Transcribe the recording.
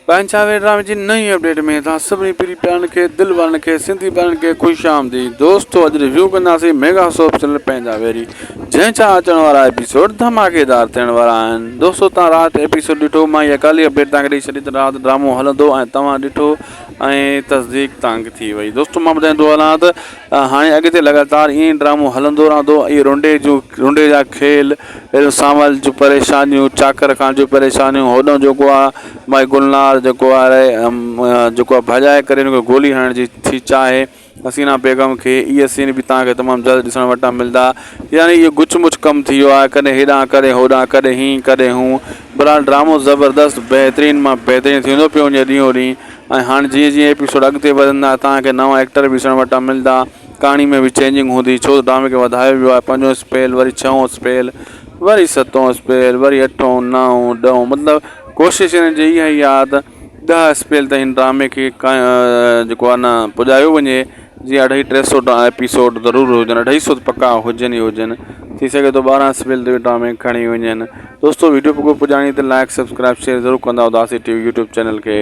पंचावे ड्रामे जी नई अपडेट में तव्हां सभिनी प्री प्यारनि खे दिलि वारनि खे सिंधी ॿारनि खे ख़ुशि आमदीद। दोस्तो अॼु रिव्यू कंदासीं मेगा सोप चैनल पंहिंजावेरी जंहिंजा अचण वारा एपिसोड धमाकेदार थियण वारा आहिनि। दोस्तो तव्हां राति एपिसोड ॾिठो, मां इहा काली अपडेट तव्हांखे ॾेई छॾी त राति ड्रामो हलंदो ऐं तव्हां ॾिठो ऐं तस्दीक तव्हांखे थी वई। दोस्तो मां ॿुधाईंदो हलां त हाणे अॻिते लगातार ईअं ड्रामो हलंदो रहंदो। इहे रुंडे जा खेल, अहिड़ो सावल जूं परेशानियूं, चाकर खां जूं परेशानियूं, होॾो जेको आहे भाई गुलनार जेको आहे भॼाए करे हिन खे गोली हणण जी थी चाहे हसीना बेगम खे, इहे सीन बि तव्हांखे तमामु जल्द ॾिसण वटां मिलंदा। यानी इहो गुच मुच कमु थी वियो आहे, कॾहिं हेॾां कॾहिं होॾां, कॾहिं हीअं कॾहिं हूं। बहरहाल ड्रामो ज़बरदस्त बहितरीनु मां बहितरीनु थींदो पियो वञे ॾींहों ॾींहुं। ऐं हाणे जीअं जीअं एपिसोड अॻिते वधंदा तव्हांखे नवां एक्टर बि ॾिसण वटां मिलंदा, कहाणी में बि चेंजिंग हूंदी, छो त ड्रामे खे वधायो वियो आहे। 5हों स्पेल, वरी 6हों स्पेल, वरी 7हों स्पेल, वरी 8हों, 9हों, 10हों, मतिलबु कोशिशि हिन जी इहा ई आहे त 10 स्पेल ताईं हिन ड्रामे खे जेको आहे न पुॼायो वञे। जीअं 250-300 एपिसोड ज़रूरु हुजनि, 250 पका हुजनि ई हुजनि, थी सघे थो 12 स्पेल ते ड्रामे खणी वञनि। दोस्तो वीडियो पोइ पुॼाणी त लाइक सब्सक्राइब शेयर ज़रूरु कंदा हुआसीं टीवी यूट्यूब चैनल खे।